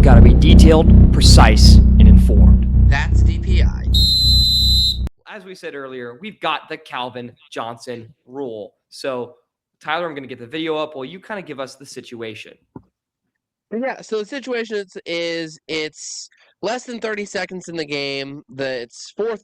got to be detailed, precise, and informed. That's DPI. As we said earlier, we've got the Calvin Johnson rule. So, Tyler, I'm going to get the video up while you kind of give us the situation. Yeah, so the situation is it's less than 30 seconds in the game. It's fourth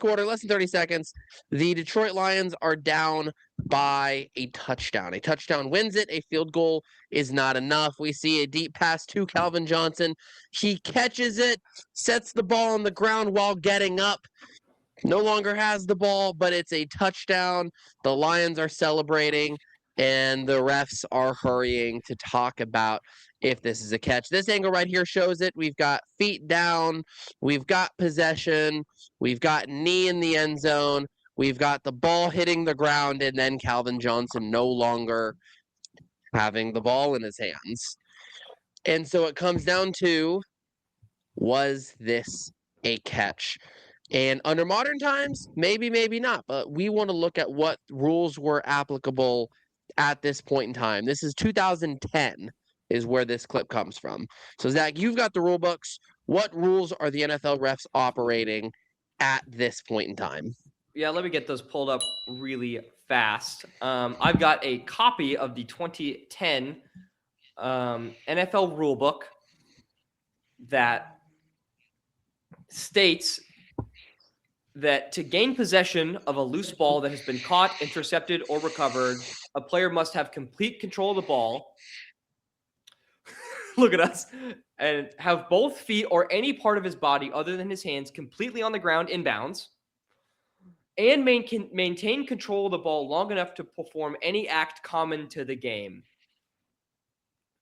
quarter, less than 30 seconds. The Detroit Lions are down by a touchdown. A touchdown wins it. A field goal is not enough. We see a deep pass to Calvin Johnson. He catches it, sets the ball on the ground while getting up. No longer has the ball, but it's a touchdown. The Lions are celebrating, and the refs are hurrying to talk about if this is a catch. This angle right here shows it. We've got feet down. We've got possession. We've got knee in the end zone. We've got the ball hitting the ground, and then Calvin Johnson no longer having the ball in his hands. And so it comes down to, was this a catch? And under modern times, maybe, maybe not. But we want to look at what rules were applicable at this point in time. This is 2010 is where this clip comes from. So, Zach, you've got the rule books. What rules are the NFL refs operating at this point in time? Yeah, let me get those pulled up really fast. I've got a copy of the 2010 NFL rulebook that states that to gain possession of a loose ball that has been caught, intercepted, or recovered, a player must have complete control of the ball. Look at us. And have both feet or any part of his body other than his hands completely on the ground inbounds. And maintain control of the ball long enough to perform any act common to the game.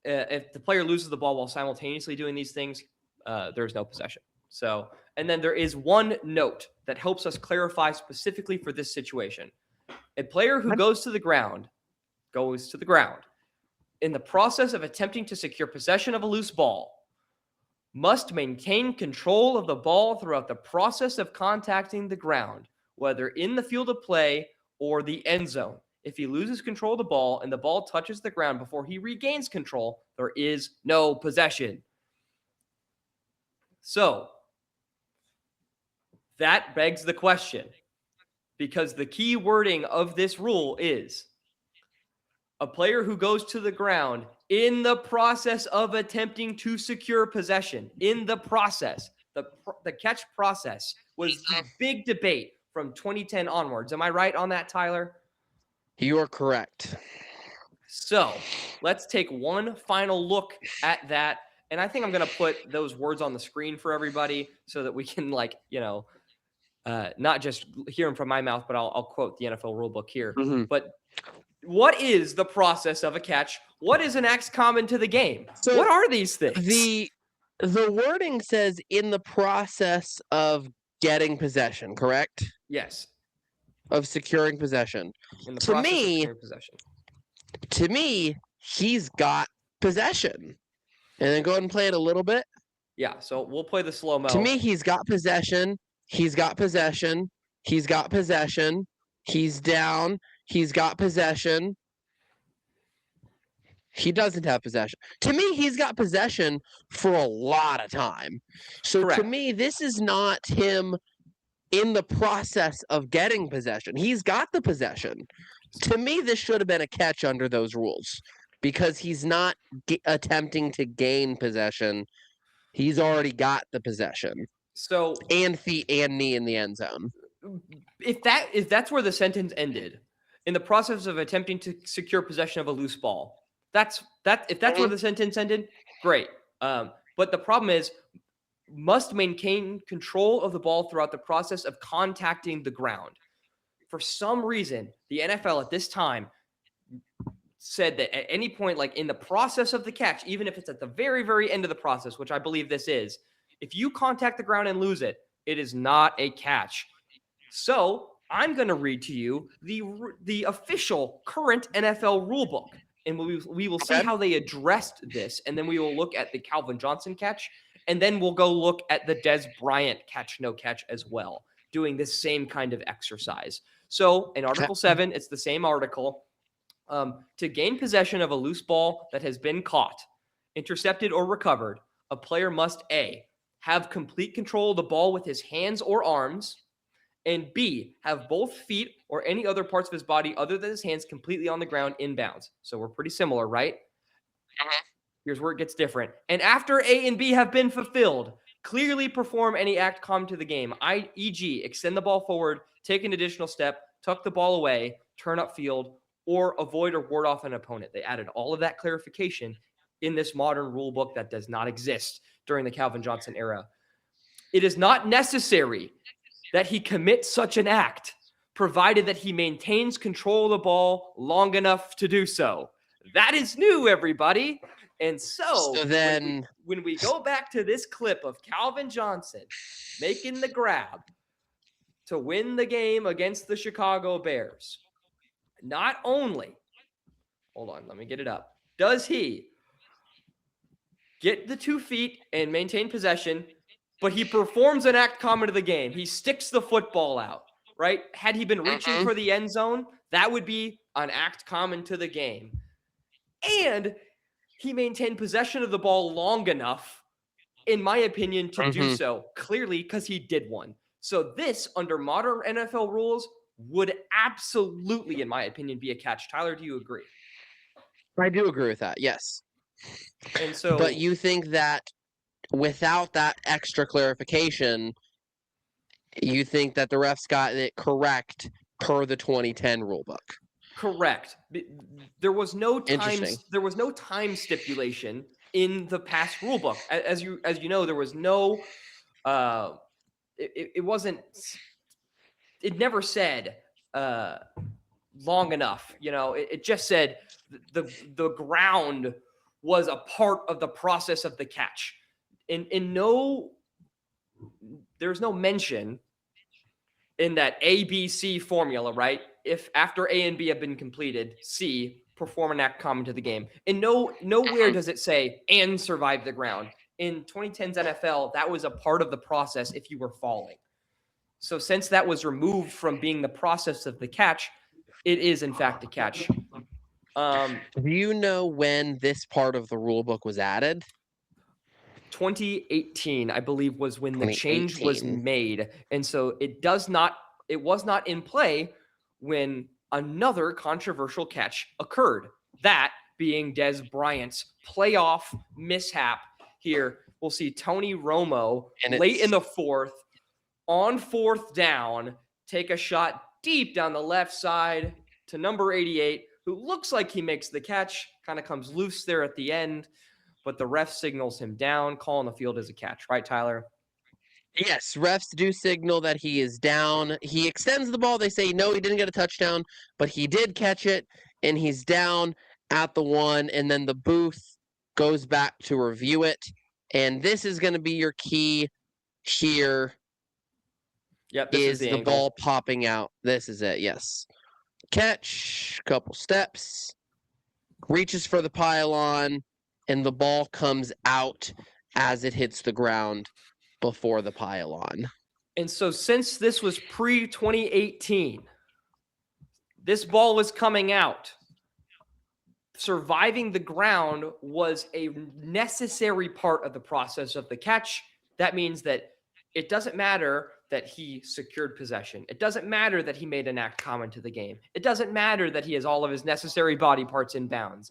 If the player loses the ball while simultaneously doing these things, there's no possession. So, and then there is one note that helps us clarify specifically for this situation. A player who goes to the ground in the process of attempting to secure possession of a loose ball must maintain control of the ball throughout the process of contacting the ground, whether in the field of play or the end zone. If he loses control of the ball and the ball touches the ground before he regains control, there is no possession. So, that begs the question, because the key wording of this rule is a player who goes to the ground in the process of attempting to secure possession. In the process. The catch process was the big debate from 2010 onwards. Am I right on that, Tyler? You are correct. So, let's take one final look at that. And I think I'm going to put those words on the screen for everybody so that we can, not just hear them from my mouth, but I'll quote the NFL rulebook here. Mm-hmm. But what is the process of a catch? What is an act common to the game? So what are these things? The wording says in the process of getting possession, correct? Yes. Of securing possession. In the process of securing possession. To me, he's got possession. And then go ahead and play it a little bit. Yeah, so we'll play the slow-mo. To me, he's got possession. He's got possession. He's got possession. He's down. He's got possession. He doesn't have possession. To me, he's got possession for a lot of time. So Correct. To me, this is not him in the process of getting possession. He's got the possession. To me, this should have been a catch under those rules because he's not attempting to gain possession. He's already got the possession. So and feet and knee in the end zone. If that's where the sentence ended, in the process of attempting to secure possession of a loose ball, if that's where the sentence ended, great. But the problem is, must maintain control of the ball throughout the process of contacting the ground. For some reason, the NFL at this time said that at any point, like in the process of the catch, even if it's at the very, very end of the process, which I believe this is, if you contact the ground and lose it, it is not a catch. So I'm going to read to you the official current NFL rulebook, and we will see how they addressed this, and then we will look at the Calvin Johnson catch, and then we'll go look at the Des Bryant catch, no catch as well, doing this same kind of exercise. So in Article 7, it's the same article. To gain possession of a loose ball that has been caught, intercepted, or recovered, a player must A, have complete control of the ball with his hands or arms, and B, have both feet or any other parts of his body other than his hands completely on the ground inbounds. So we're pretty similar, right? Here's where it gets different. And after A and B have been fulfilled, clearly perform any act common to the game, e.g., extend the ball forward, take an additional step, tuck the ball away, turn upfield, or avoid or ward off an opponent. They added all of that clarification in this modern rule book that does not exist during the Calvin Johnson era. It is not necessary that he commit such an act, provided that he maintains control of the ball long enough to do so. That is new, everybody. And so then when we go back to this clip of Calvin Johnson making the grab to win the game against the Chicago Bears, not only, hold on, let me get it up, does he get the 2 feet and maintain possession, but he performs an act common to the game. He sticks the football out, right? Had he been reaching for the end zone, that would be an act common to the game. And he maintained possession of the ball long enough, in my opinion, to do so, clearly because he did one. So this, under modern NFL rules, would absolutely, in my opinion, be a catch. Tyler, do you agree? I do agree with that, yes. And so, but you think that without that extra clarification, you think that the refs got it correct per the 2010 rulebook? Correct. There was no time stipulation in the past rulebook. As you know, there was no it wasn't, it never said long enough. You know, it just said the ground was a part of the process of the catch. There's no mention in that ABC formula, right? If after A and B have been completed, C, perform an act common to the game. And nowhere does it say and survive the ground. In 2010's NFL, that was a part of the process if you were falling. So since that was removed from being the process of the catch, it is in fact a catch. Do you know when this part of the rule book was added? 2018, I believe, was when the change was made. And so it was not in play when another controversial catch occurred. That being Dez Bryant's playoff mishap here. We'll see Tony Romo late in the fourth, on fourth down, take a shot deep down the left side to number 88, who looks like he makes the catch, kind of comes loose there at the end, but the ref signals him down, calling the field as a catch. Right, Tyler? Yes, refs do signal that he is down. He extends the ball. They say, no, he didn't get a touchdown, but he did catch it, and he's down at the 1, and then the booth goes back to review it. And this is going to be your key here. Yep, this is the ball popping out. This is it, yes. Catch, couple steps, reaches for the pylon, and the ball comes out as it hits the ground before the pylon. And so since this was pre-2018, this ball was coming out. Surviving the ground was a necessary part of the process of the catch. That means that it doesn't matter that he secured possession. It doesn't matter that he made an act common to the game. It doesn't matter that he has all of his necessary body parts in bounds.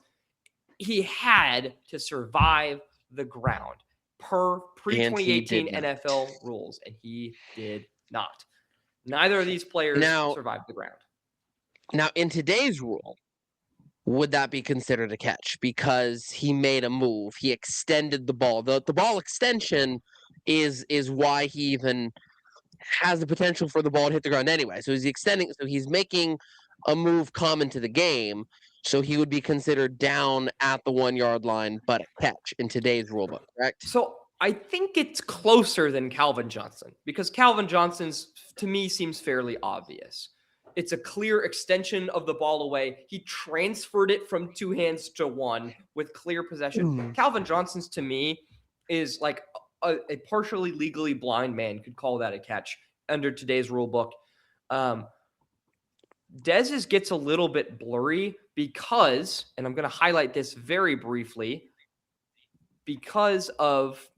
He had to survive the ground per pre-2018 NFL rules, and he did not. Neither of these players survived the ground. Now, in today's rule, would that be considered a catch? Because he made a move. He extended the ball. The ball extension is why he even has the potential for the ball to hit the ground anyway. So he's extending. So he's making a move common to the game. So he would be considered down at the 1 yard line, but a catch in today's rulebook, correct? So I think it's closer than Calvin Johnson, because Calvin Johnson's, to me, seems fairly obvious. It's a clear extension of the ball away. He transferred it from 2 hands to 1 with clear possession. Calvin Johnson's, to me, is like a partially legally blind man could call that a catch under today's rule book. Dez's gets a little bit blurry because, and I'm going to highlight this very briefly, because of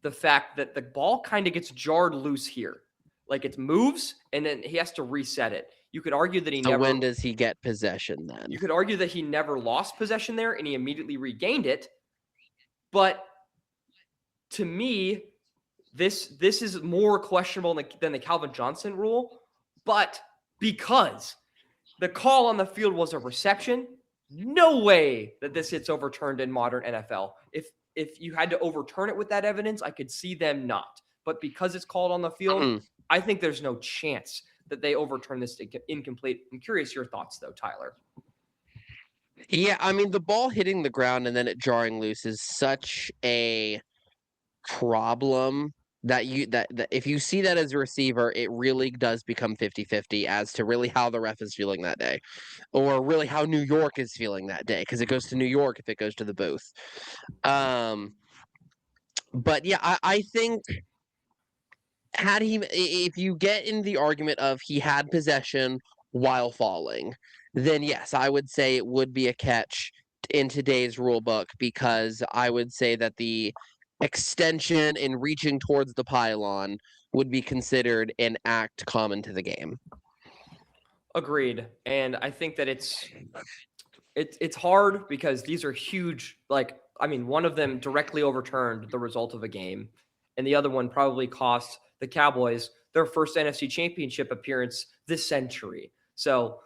the fact that the ball kind of gets jarred loose here. Like it moves and then he has to reset it. You could argue that when does he get possession then? You could argue that he never lost possession there and he immediately regained it. But to me, this is more questionable than the Calvin Johnson rule. But because the call on the field was a reception, no way that this gets overturned in modern NFL. If you had to overturn it with that evidence, I could see them not. But because it's called on the field, I think there's no chance that they overturn this incomplete. I'm curious your thoughts, though, Tyler. Yeah, I mean, the ball hitting the ground and then it jarring loose is such a problem that if you see that as a receiver, it really does become 50-50 as to really how the ref is feeling that day, or really how New York is feeling that day, because it goes to New York if it goes to the booth. But yeah, I think if you get in the argument of he had possession while falling, then yes, I would say it would be a catch in today's rule book, because I would say that the extension and reaching towards the pylon would be considered an act common to the game. Agreed. And I think that it's hard because these are huge. Like, I mean, one of them directly overturned the result of a game, and the other one probably cost the Cowboys their first NFC Championship appearance this century. So,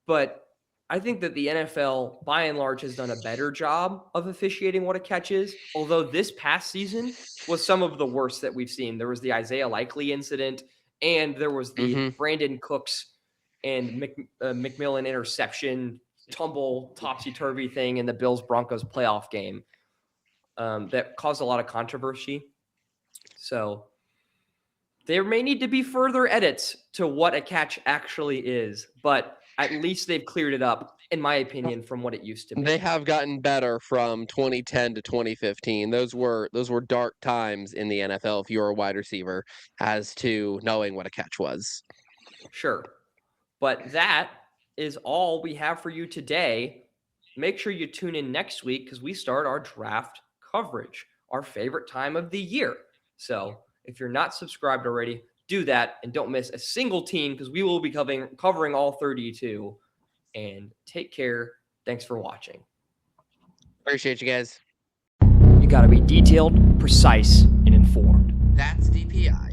but I think that the NFL, by and large, has done a better job of officiating what a catch is, although this past season was some of the worst that we've seen. There was the Isaiah Likely incident, and there was the Brandon Cooks and McMillan interception tumble topsy-turvy thing in the Bills-Broncos playoff game that caused a lot of controversy. So there may need to be further edits to what a catch actually is, but at least they've cleared it up, in my opinion, from what it used to be. They have gotten better from 2010 to 2015. Those were dark times in the NFL if you're a wide receiver as to knowing what a catch was. Sure. But that is all we have for you today. Make sure you tune in next week because we start our draft coverage, our favorite time of the year. So if you're not subscribed already, do that and don't miss a single team because we will be covering all 32. And take care. Thanks for watching. Appreciate you guys. You got to be detailed, precise, and informed. That's DPI.